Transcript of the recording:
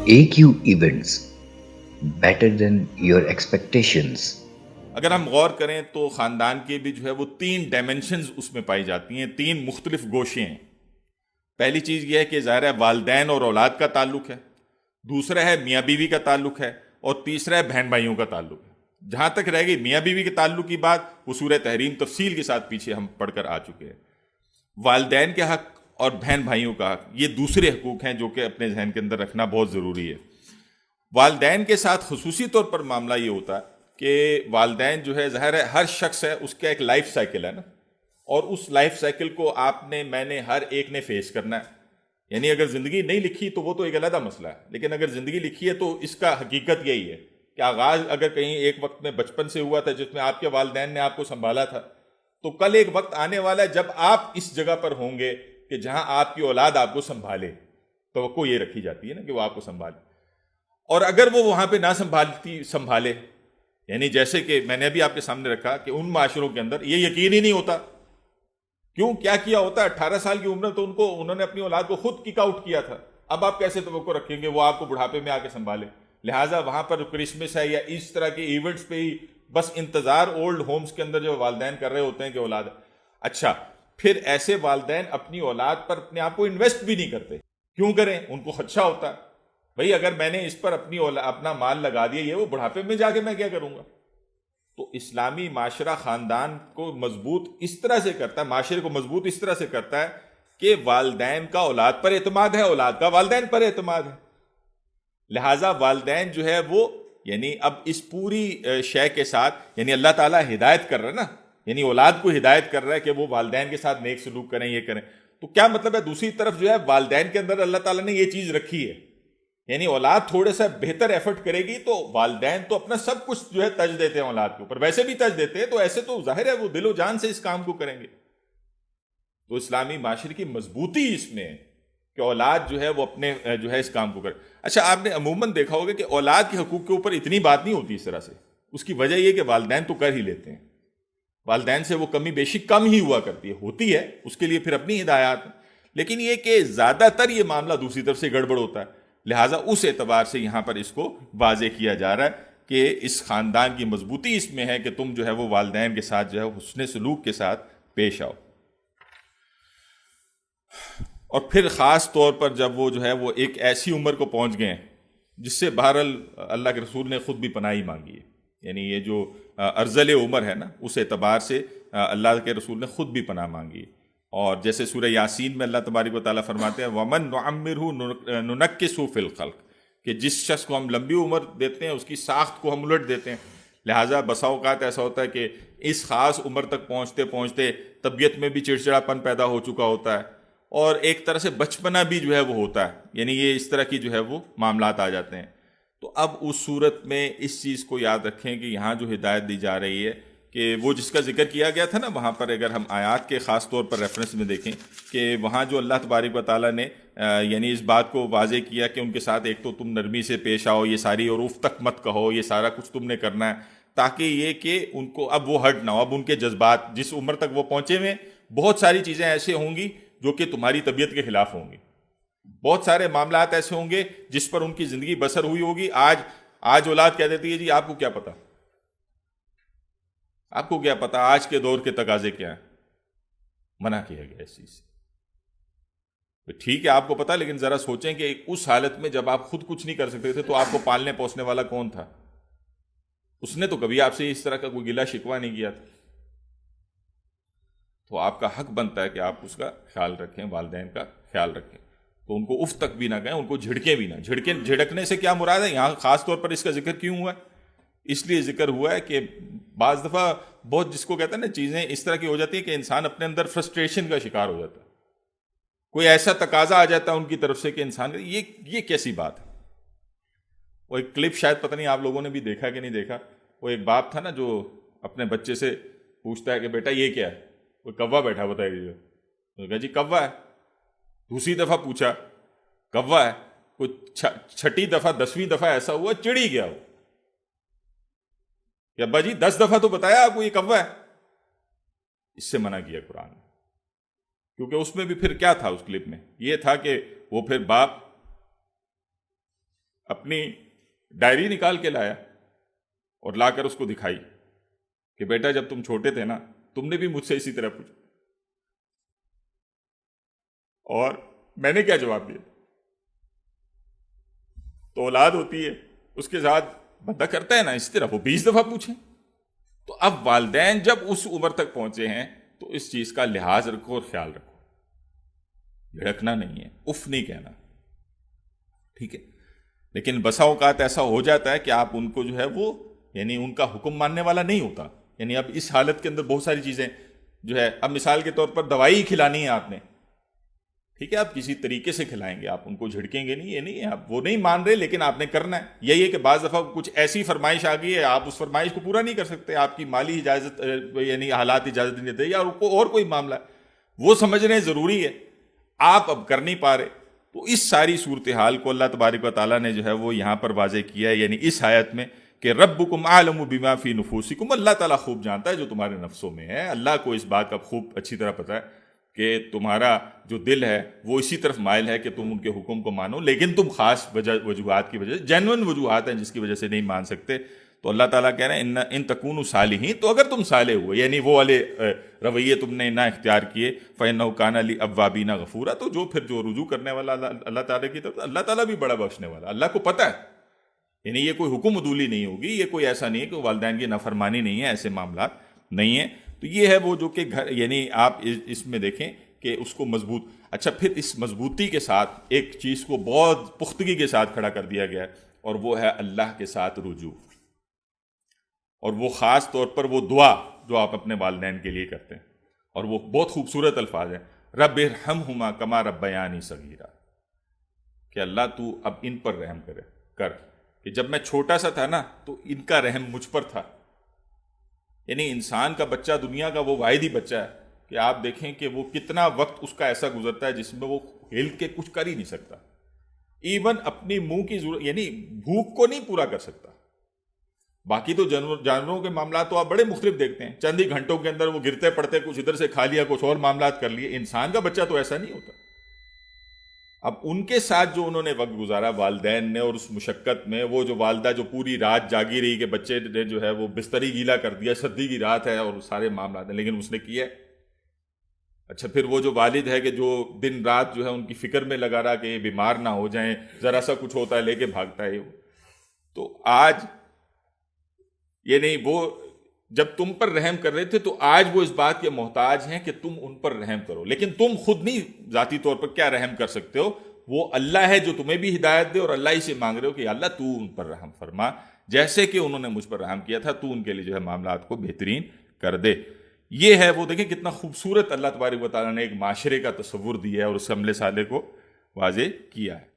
AQ Events, better than your expectations. اگر ہم غور کریں تو خاندان کے بھی جو ہے وہ 3 ڈائمنشنز اس میں پائی جاتی ہیں، 3 مختلف گوشے ہیں۔ پہلی چیز یہ ہے کہ ظاہر ہے والدین اور اولاد کا تعلق ہے، دوسرا ہے میاں بیوی کا تعلق ہے، اور تیسرا ہے بہن بھائیوں کا تعلق ہے۔ جہاں تک رہ گئی میاں بیوی کے تعلق کی بات، وہ سورہ تحریم تفصیل کے ساتھ پیچھے ہم پڑھ کر آ چکے ہیں۔ والدین کے حق اور بہن بھائیوں کا حق، یہ دوسرے حقوق ہیں جو کہ اپنے ذہن کے اندر رکھنا بہت ضروری ہے۔ والدین کے ساتھ خصوصی طور پر معاملہ یہ ہوتا ہے کہ والدین جو ہے ظاہر ہے ہر شخص ہے، اس کا ایک لائف سائیکل ہے نا، اور اس لائف سائیکل کو آپ نے میں نے ہر ایک نے فیس کرنا ہے۔ یعنی اگر زندگی نہیں لکھی تو وہ تو ایک علیحدہ مسئلہ ہے، لیکن اگر زندگی لکھی ہے تو اس کا حقیقت یہی ہے کہ آغاز اگر کہیں ایک وقت میں بچپن سے ہوا تھا جس میں آپ کے والدین نے آپ کو سنبھالا تھا، تو کل ایک وقت آنے والا ہے جب آپ اس جگہ پر ہوں گے کہ جہاں آپ کی اولاد آپ کو سنبھالے، توقع یہ رکھی جاتی ہے نا کہ وہ آپ کو سنبھالے۔ اور اگر وہ وہاں پہ نہ سنبھالے، یعنی جیسے کہ میں نے ابھی آپ کے سامنے رکھا کہ ان معاشروں کے اندر یہ یقین ہی نہیں ہوتا، کیا ہوتا ہے 18 سال کی عمر تو انہوں نے اپنی اولاد کو خود کک آؤٹ کیا تھا، اب آپ کیسے توقع رکھیں گے وہ آپ کو بڑھاپے میں آ کے سنبھالے؟ لہٰذا وہاں پر کرسمس ہے یا اس طرح کے ایونٹس پہ ہی بس انتظار اولڈ ہومز کے اندر جو والدین کر رہے ہوتے ہیں کہ اولاد اچھا، پھر ایسے والدین اپنی اولاد پر اپنے آپ کو انویسٹ بھی نہیں کرتے۔ کیوں کریں؟ ان کو خدشہ ہوتا ہے بھئی اگر میں نے اس پر اپنا مال لگا دیا، یہ وہ بڑھاپے میں جا کے میں کیا کروں گا؟ تو اسلامی معاشرہ خاندان کو مضبوط اس طرح سے کرتا ہے، معاشرے کو مضبوط اس طرح سے کرتا ہے کہ والدین کا اولاد پر اعتماد ہے، اولاد کا والدین پر اعتماد ہے۔ لہٰذا والدین جو ہے وہ یعنی اب اس پوری شے کے ساتھ یعنی اللہ تعالیٰ ہدایت کر رہا ہے نا، یعنی اولاد کو ہدایت کر رہا ہے کہ وہ والدین کے ساتھ نیک سلوک کریں، یہ کریں۔ تو کیا مطلب ہے؟ دوسری طرف جو ہے والدین کے اندر اللہ تعالیٰ نے یہ چیز رکھی ہے، یعنی اولاد تھوڑے سا بہتر ایفرٹ کرے گی تو والدین تو اپنا سب کچھ جو ہے ترج دیتے ہیں اولاد کے اوپر، ویسے بھی ترج دیتے ہیں، تو ایسے تو ظاہر ہے وہ دل و جان سے اس کام کو کریں گے۔ تو اسلامی معاشرے کی مضبوطی اس میں ہے کہ اولاد جو ہے وہ اپنے جو ہے اس کام کو کرے۔ اچھا، آپ نے عموماً دیکھا ہوگا کہ اولاد کے حقوق کے اوپر اتنی بات نہیں ہوتی اس طرح سے، اس کی وجہ یہ کہ والدین تو کر ہی لیتے ہیں، والدین سے وہ کمی بیشی کم ہی ہوا کرتی ہے، ہوتی ہے اس کے لیے پھر اپنی ہدایات، لیکن یہ کہ زیادہ تر یہ معاملہ دوسری طرف سے گڑبڑ ہوتا ہے۔ لہٰذا اس اعتبار سے یہاں پر اس کو واضح کیا جا رہا ہے کہ اس خاندان کی مضبوطی اس میں ہے کہ تم جو ہے وہ والدین کے ساتھ جو ہے حسن سلوک کے ساتھ پیش آؤ۔ اور پھر خاص طور پر جب وہ جو ہے وہ ایک ایسی عمر کو پہنچ گئے ہیں جس سے بہرحال اللہ کے رسول نے خود بھی پناہی مانگی ہے، یعنی یہ جو ارذل عمر ہے نا، اس اعتبار سے اللہ کے رسول نے خود بھی پناہ مانگی ہے۔ اور جیسے سورہ یاسین میں اللہ تبارک و تعالیٰ فرماتے ہیں وَمَن نُعَمِّرْهُ نُنَكِّسُهُ فِي الْخَلْقِ، کہ جس شخص کو ہم لمبی عمر دیتے ہیں اس کی ساخت کو ہم الٹ دیتے ہیں۔ لہٰذا بسا اوقات ایسا ہوتا ہے کہ اس خاص عمر تک پہنچتے پہنچتے طبیعت میں بھی چڑچڑاپن پیدا ہو چکا ہوتا ہے، اور ایک طرح سے بچپنا بھی جو ہے وہ ہوتا ہے، یعنی یہ اس طرح کی جو ہے وہ معاملات آ جاتے ہیں۔ تو اب اس صورت میں اس چیز کو یاد رکھیں کہ یہاں جو ہدایت دی جا رہی ہے کہ وہ جس کا ذکر کیا گیا تھا نا، وہاں پر اگر ہم آیات کے خاص طور پر ریفرنس میں دیکھیں کہ وہاں جو اللہ تبارک و تعالیٰ نے یعنی اس بات کو واضح کیا کہ ان کے ساتھ ایک تو تم نرمی سے پیش آؤ، یہ ساری عروف تک مت کہو، یہ سارا کچھ تم نے کرنا ہے، تاکہ یہ کہ ان کو اب وہ ہٹ نہ ہو، اب ان کے جذبات جس عمر تک وہ پہنچے ہوئے بہت ساری چیزیں ایسے ہوں گی جو کہ تمہاری طبیعت کے خلاف ہوں گی، بہت سارے معاملات ایسے ہوں گے جس پر ان کی زندگی بسر ہوئی ہوگی۔ آج اولاد کہہ دیتی ہے جی آپ کو کیا پتا، آپ کو کیا پتا آج کے دور کے تقاضے کیا ہیں، منع کیا گیا اس چیز سے۔ ٹھیک ہے آپ کو پتا، لیکن ذرا سوچیں کہ اس حالت میں جب آپ خود کچھ نہیں کر سکتے تھے تو آپ کو پالنے پوسنے والا کون تھا؟ اس نے تو کبھی آپ سے اس طرح کا کوئی گلہ شکوہ نہیں کیا تھا۔ تو آپ کا حق بنتا ہے کہ آپ اس کا خیال رکھیں، والدین کا خیال رکھیں، تو ان کو اف تک بھی نہ کہیں، ان کو جھڑکیں بھی نہ۔ جھڑکنے سے کیا مراد ہے؟ یہاں خاص طور پر اس کا ذکر کیوں ہوا ہے؟ اس لیے ذکر ہوا ہے کہ بعض دفعہ بہت جس کو کہتے ہیں نا چیزیں اس طرح کی ہو جاتی ہیں کہ انسان اپنے اندر فرسٹریشن کا شکار ہو جاتا ہے، کوئی ایسا تقاضا آ جاتا ہے ان کی طرف سے کہ انسان یہ کیسی بات ہے۔ وہ ایک کلپ شاید پتہ نہیں آپ لوگوں نے بھی دیکھا کہ نہیں دیکھا، وہ ایک باپ تھا نا جو اپنے بچے سے پوچھتا ہے کہ بیٹا یہ کیا ہے؟ وہ کوا بیٹھا بتائے گی، کہا جی کوا ہے۔ دوسری دفعہ پوچھا کوا ہے، کوئی چھٹی دفعہ 10ویں دفعہ ایسا ہوا چڑی گیا وہ کہ ابا جی 10 دفعہ تو بتایا آپ کو یہ کوا ہے۔ اس سے منع کیا قرآن نے، کیونکہ اس میں بھی پھر کیا تھا اس کلپ میں؟ یہ تھا کہ وہ پھر باپ اپنی ڈائری نکال کے لایا اور لا کر اس کو دکھائی کہ بیٹا جب تم چھوٹے تھے نا تم نے بھی مجھ سے اسی طرح پوچھا، اور میں نے کیا جواب دیا؟ تو اولاد ہوتی ہے اس کے ساتھ بندہ کرتا ہے نا اسی طرح، وہ 20 دفعہ پوچھیں۔ تو اب والدین جب اس عمر تک پہنچے ہیں تو اس چیز کا لحاظ رکھو اور خیال رکھو، لڑکنا نہیں ہے، اف نہیں کہنا، ٹھیک ہے؟ لیکن بسا اوقات ایسا ہو جاتا ہے کہ آپ ان کو جو ہے وہ یعنی ان کا حکم ماننے والا نہیں ہوتا، یعنی اب اس حالت کے اندر بہت ساری چیزیں جو ہے، اب مثال کے طور پر دوائی کھلانی ہے آپ نے، ٹھیک ہے، آپ کسی طریقے سے کھلائیں گے، آپ ان کو جھڑکیں گے نہیں، یہ نہیں ہے، آپ وہ نہیں مان رہے لیکن آپ نے کرنا ہے۔ یہی ہے کہ بعض دفعہ کچھ ایسی فرمائش آ گئی ہے آپ اس فرمائش کو پورا نہیں کر سکتے، آپ کی مالی اجازت یعنی حالات اجازت نہیں دیتے، یا اور کوئی معاملہ ہے وہ سمجھنے ضروری ہے، آپ اب کر نہیں پا رہے۔ تو اس ساری صورتحال کو اللہ تبارک و تعالیٰ نے جو ہے وہ یہاں پر واضح کیا ہے، یعنی اس آیت میں کہ ربکم اعلم بما فی نفوسکم، اللہ تعالیٰ خوب جانتا ہے جو تمہارے نفسوں میں ہے، اللہ کو اس بات کا خوب اچھی طرح پتہ ہے کہ تمہارا جو دل ہے وہ اسی طرف مائل ہے کہ تم ان کے حکم کو مانو، لیکن تم خاص وجوہات کی وجہ سے، جینوئن وجوہات ہیں جس کی وجہ سے نہیں مان سکتے۔ تو اللہ تعالیٰ کہہ رہے ہیں ان تکونوا صالحین، تو اگر تم صالح ہوئے یعنی وہ والے رویے تم نے نہ اختیار کیے، فإنہ کان للأوابین غفورا، تو جو رجوع کرنے والا اللہ تعالیٰ کی طرف، اللہ تعالیٰ بھی بڑا بخشنے والا، اللہ کو پتہ ہے، یعنی یہ کوئی حکم عدولی نہیں ہوگی، یہ کوئی ایسا نہیں ہے کہ والدین کی نافرمانی نہیں ہے، ایسے معاملات نہیں ہیں۔ تو یہ ہے وہ جو کہ گھر، یعنی آپ اس میں دیکھیں کہ اس کو مضبوط، اچھا پھر اس مضبوطی کے ساتھ ایک چیز کو بہت پختگی کے ساتھ کھڑا کر دیا گیا ہے، اور وہ ہے اللہ کے ساتھ رجوع، اور وہ خاص طور پر وہ دعا جو آپ اپنے والدین کے لیے کرتے ہیں، اور وہ بہت خوبصورت الفاظ ہیں، رب ارحمہما کما ربیانی صغیرا، کہ اللہ تو اب ان پر رحم کر کہ جب میں چھوٹا سا تھا نا تو ان کا رحم مجھ پر تھا۔ یعنی انسان کا بچہ دنیا کا وہ واحد ہی بچہ ہے کہ آپ دیکھیں کہ وہ کتنا وقت اس کا ایسا گزرتا ہے جس میں وہ ہل کے کچھ کر ہی نہیں سکتا، ایون اپنی منہ کی ضرورت یعنی بھوک کو نہیں پورا کر سکتا۔ باقی تو جانوروں کے معاملات تو آپ بڑے مختلف دیکھتے ہیں، چند ہی گھنٹوں کے اندر وہ گرتے پڑتے، کچھ ادھر سے کھا لیا، کچھ اور معاملات کر لیے۔ انسان کا بچہ تو ایسا نہیں ہوتا۔ اب ان کے ساتھ جو انہوں نے وقت گزارا والدین نے، اور اس مشقت میں وہ جو والدہ جو پوری رات جاگی رہی کہ بچے نے جو ہے وہ بستر ہی گیلا کر دیا، سردی کی رات ہے اور سارے معاملات ہیں، لیکن اس نے کیا ہے۔ اچھا پھر وہ جو والد ہے کہ جو دن رات جو ہے ان کی فکر میں لگا رہا کہ یہ بیمار نہ ہو جائیں، ذرا سا کچھ ہوتا ہے لے کے بھاگتا ہے۔ تو آج یعنی وہ جب تم پر رحم کر رہے تھے تو آج وہ اس بات کے محتاج ہیں کہ تم ان پر رحم کرو، لیکن تم خود نہیں ذاتی طور پر کیا رحم کر سکتے ہو، وہ اللہ ہے جو تمہیں بھی ہدایت دے، اور اللہ ہی سے مانگ رہے ہو کہ اللہ تو ان پر رحم فرما، جیسے کہ انہوں نے مجھ پر رحم کیا تھا، تو ان کے لیے جو ہے معاملات کو بہترین کر دے۔ یہ ہے وہ، دیکھیں کتنا خوبصورت اللہ تبارک و تعالیٰ نے ایک معاشرے کا تصور دیا ہے اور اس عمل صالح کو واضح کیا ہے۔